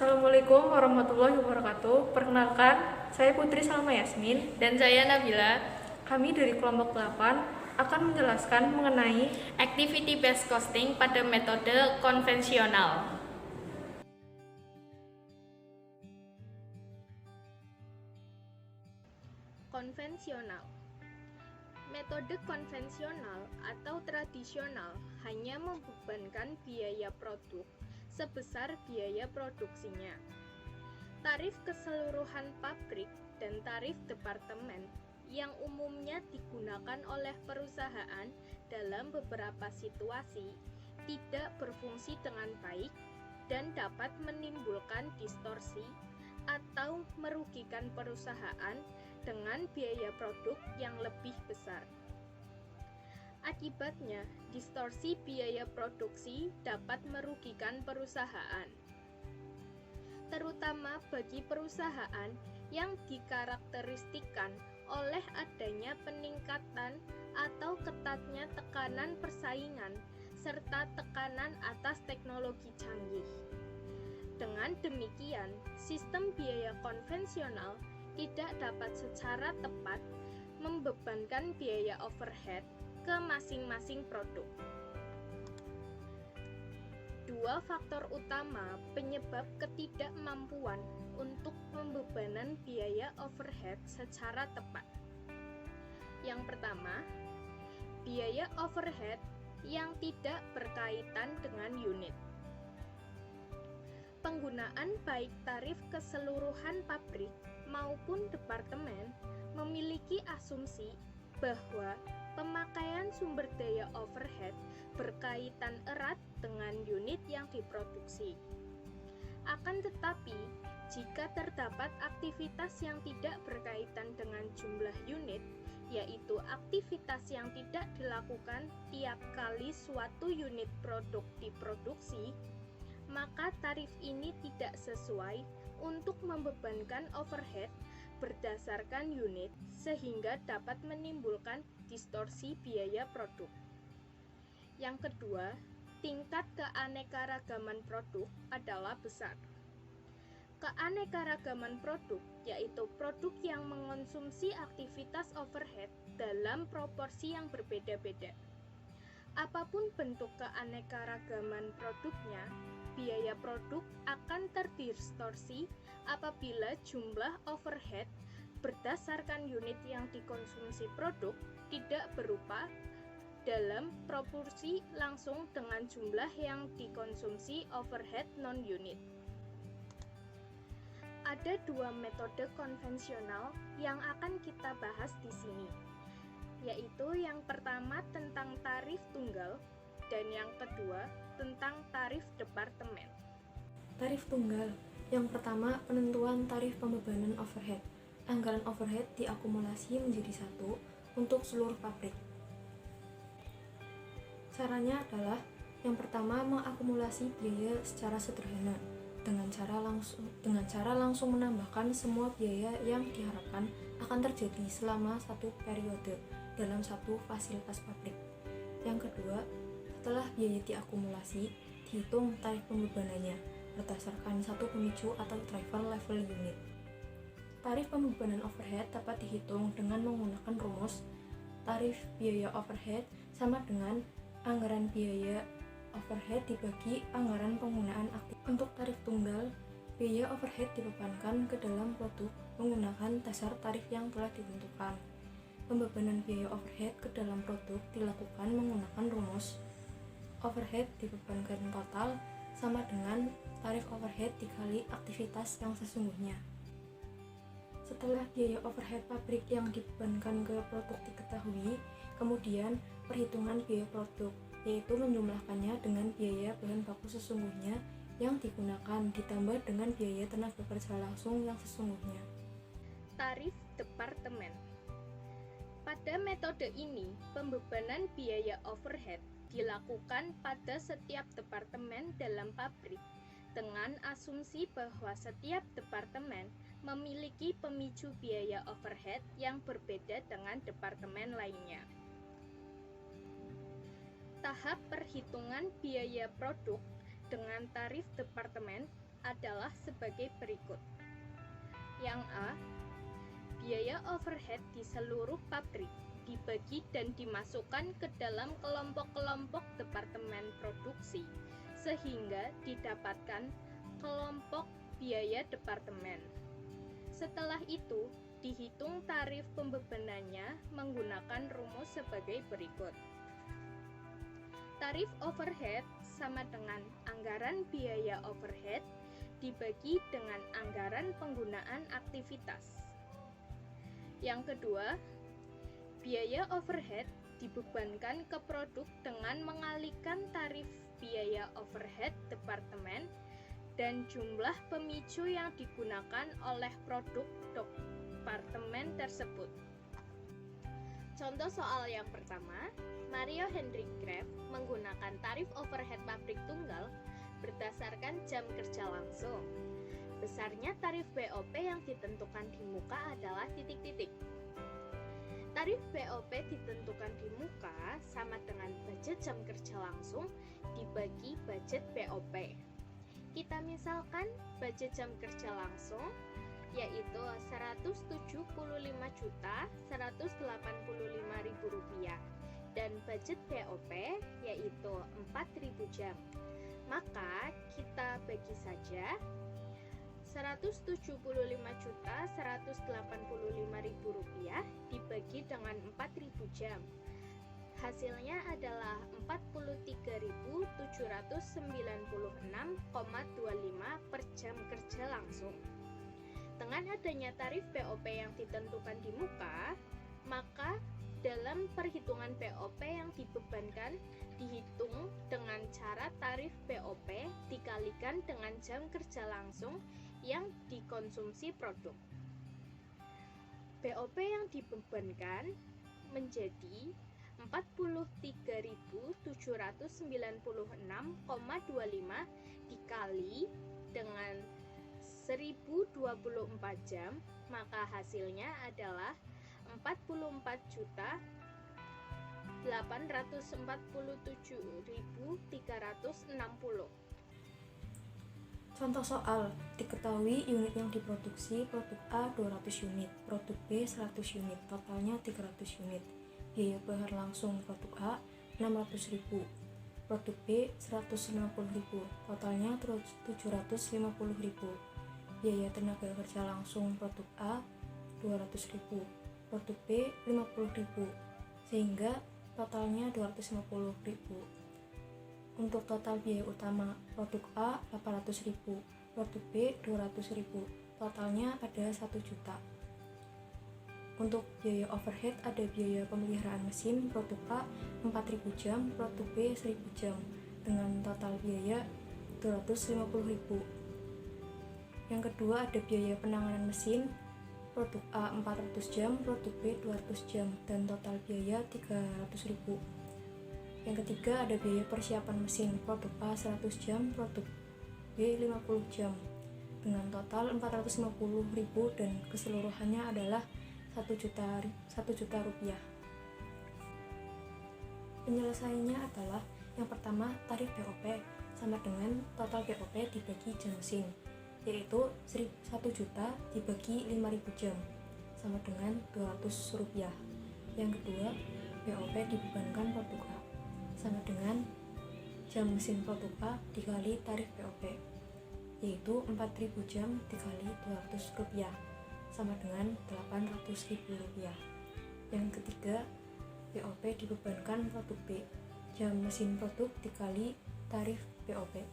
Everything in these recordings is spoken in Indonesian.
Assalamualaikum warahmatullahi wabarakatuh. Perkenalkan, saya Putri Salma Yasmin Dan saya Nabila. Kami dari kelompok 8 akan menjelaskan mengenai Activity based costing pada metode konvensional. Konvensional. Metode konvensional atau tradisional hanya membebankan biaya produk sebesar biaya produksinya. Tarif keseluruhan pabrik dan tarif departemen yang umumnya digunakan oleh perusahaan dalam beberapa situasi tidak berfungsi dengan baik dan dapat menimbulkan distorsi atau merugikan perusahaan dengan biaya produk yang lebih besar. Akibatnya, distorsi biaya produksi dapat merugikan perusahaan, terutama bagi perusahaan yang dikarakteristikkan oleh adanya peningkatan atau ketatnya tekanan persaingan serta tekanan atas teknologi canggih. Dengan demikian, sistem biaya konvensional tidak dapat secara tepat membebankan biaya overhead ke masing-masing produk. Dua faktor utama penyebab ketidakmampuan untuk pembebanan biaya overhead secara tepat. Yang pertama, biaya overhead yang tidak berkaitan dengan unit. Penggunaan baik tarif keseluruhan pabrik maupun departemen memiliki asumsi bahwa pemakaian sumber daya overhead berkaitan erat dengan unit yang diproduksi. Akan tetapi, jika terdapat aktivitas yang tidak berkaitan dengan jumlah unit, yaitu aktivitas yang tidak dilakukan tiap kali suatu unit produk diproduksi, maka tarif ini tidak sesuai untuk membebankan overhead berdasarkan unit sehingga dapat menimbulkan distorsi biaya produk. Yang kedua, tingkat keanekaragaman produk adalah besar. Keanekaragaman produk yaitu produk yang mengonsumsi aktivitas overhead dalam proporsi yang berbeda-beda. Apapun bentuk keanekaragaman produknya, biaya produk akan terdistorsi apabila jumlah overhead berdasarkan unit yang dikonsumsi produk tidak berupa dalam proporsi langsung dengan jumlah yang dikonsumsi overhead non-unit. Ada dua metode konvensional yang akan kita bahas di sini, yaitu yang pertama tentang tarif tunggal dan yang kedua tentang tarif departemen. tarif tunggal. Yang pertama, penentuan tarif pembebanan overhead. Anggaran overhead diakumulasi menjadi satu untuk seluruh pabrik. Caranya adalah yang pertama, mengakumulasi biaya secara sederhana dengan cara langsung menambahkan semua biaya yang diharapkan akan terjadi selama satu periode dalam satu fasilitas pabrik. Yang kedua, setelah biaya diakumulasi, dihitung tarif pembebanannya berdasarkan satu pemicu atau driver level unit. Tarif pembebanan overhead dapat dihitung dengan menggunakan rumus tarif biaya overhead sama dengan anggaran biaya overhead dibagi anggaran penggunaan aktif. Untuk tarif tunggal, biaya overhead dibebankan ke dalam produk menggunakan dasar tarif yang telah ditentukan. Pembebanan biaya overhead ke dalam produk dilakukan menggunakan rumus overhead dibebankan total sama dengan tarif overhead dikali aktivitas yang sesungguhnya. Setelah biaya overhead pabrik yang dibebankan ke produk diketahui, kemudian perhitungan biaya produk, yaitu menjumlahkannya dengan biaya bahan baku sesungguhnya yang digunakan ditambah dengan biaya tenaga kerja langsung yang sesungguhnya. Tarif departemen. Pada metode ini, pembebanan biaya overhead dilakukan pada setiap departemen dalam pabrik dengan asumsi bahwa setiap departemen memiliki pemicu biaya overhead yang berbeda dengan departemen lainnya. Tahap perhitungan biaya produk dengan tarif departemen adalah sebagai berikut. Yang A, biaya overhead di seluruh pabrik dibagi dan dimasukkan ke dalam kelompok-kelompok departemen produksi sehingga didapatkan kelompok biaya departemen. Setelah itu, dihitung tarif pembebanannya menggunakan rumus sebagai berikut. Tarif overhead sama dengan anggaran biaya overhead dibagi dengan anggaran penggunaan aktivitas. Yang kedua, biaya overhead dibebankan ke produk dengan mengalihkan tarif biaya overhead departemen dan jumlah pemicu yang digunakan oleh produk departemen tersebut. Contoh soal yang pertama, Mario Hendrik Graf menggunakan tarif overhead pabrik tunggal berdasarkan jam kerja langsung. Besarnya tarif BOP yang ditentukan di muka adalah titik-titik. Tarif BOP ditentukan di muka sama dengan budget jam kerja langsung dibagi budget BOP. Kita misalkan budget jam kerja langsung yaitu Rp175.185.000 dan budget BOP yaitu 4.000 jam. Maka kita bagi saja Rp175.185.000 dibagi dengan 4.000 jam. Hasilnya adalah 43.796,25 per jam kerja langsung. Dengan adanya tarif BOP yang ditentukan di muka, maka dalam perhitungan BOP yang dibebankan dihitung dengan cara tarif BOP dikalikan dengan jam kerja langsung yang dikonsumsi produk. BOP yang dibebankan menjadi 43.796,25 dikali dengan 1024 jam, maka hasilnya adalah 44.847.360. Contoh soal, diketahui unit yang diproduksi produk A 200 unit, produk B 100 unit, totalnya 300 unit. Biaya bahan langsung produk A 600.000, produk B 150.000, totalnya 750.000. Biaya tenaga kerja langsung produk A 200.000, produk B 50.000, sehingga totalnya 250.000. Untuk total biaya utama produk A 800.000, produk B 200.000, totalnya ada 1 juta. Untuk biaya overhead ada biaya pemeliharaan mesin produk A 4.000 jam, produk B 1.000 jam, dengan total biaya 250.000. Yang kedua ada biaya penanganan mesin produk A 400 jam, produk B 200 jam, dan total biaya 300.000. Yang ketiga ada biaya persiapan mesin produk A 100 jam, produk B 50 jam, dengan total 450.000 dan keseluruhannya adalah 1 juta rupiah. Penyelesaiannya adalah yang pertama, tarif BOP sama dengan total BOP dibagi jam mesin, yaitu 1 juta dibagi 5.000 jam sama dengan 200 rupiah. Yang kedua, BOP dibebankan produk A sama dengan jam mesin produk A dikali tarif BOP, yaitu 4.000 jam dikali 200 rupiah sama dengan 800.000 rupiah. Yang ketiga, BOP dibebankan produk B, jam mesin produk dikali tarif BOP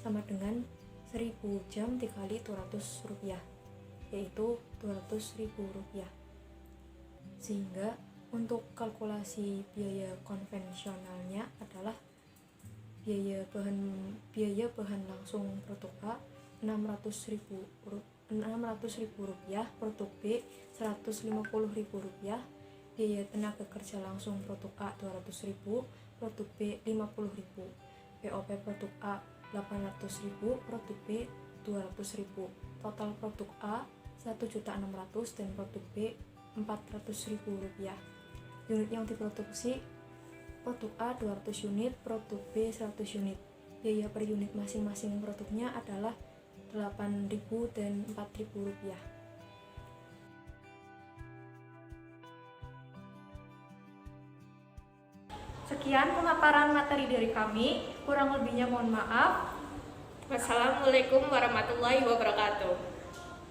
sama dengan 1.000 jam dikali 200 rupiah, yaitu 200.000 rupiah. Sehingga untuk kalkulasi biaya konvensionalnya adalah biaya bahan langsung produk A 600.000 rupiah, produk B 150.000 rupiah, biaya tenaga kerja langsung produk A 200.000, produk B 50.000, BOP produk A 800.000, produk B 200.000, total produk A 1.600.000 dan produk B 400.000 rupiah. Unit yang diproduksi produk A 200 unit, produk B 100 unit. Biaya per unit masing-masing produknya adalah 8.000 dan 4.000 rupiah. Sekian pemaparan materi dari kami, kurang lebihnya mohon maaf. Wassalamualaikum warahmatullahi wabarakatuh.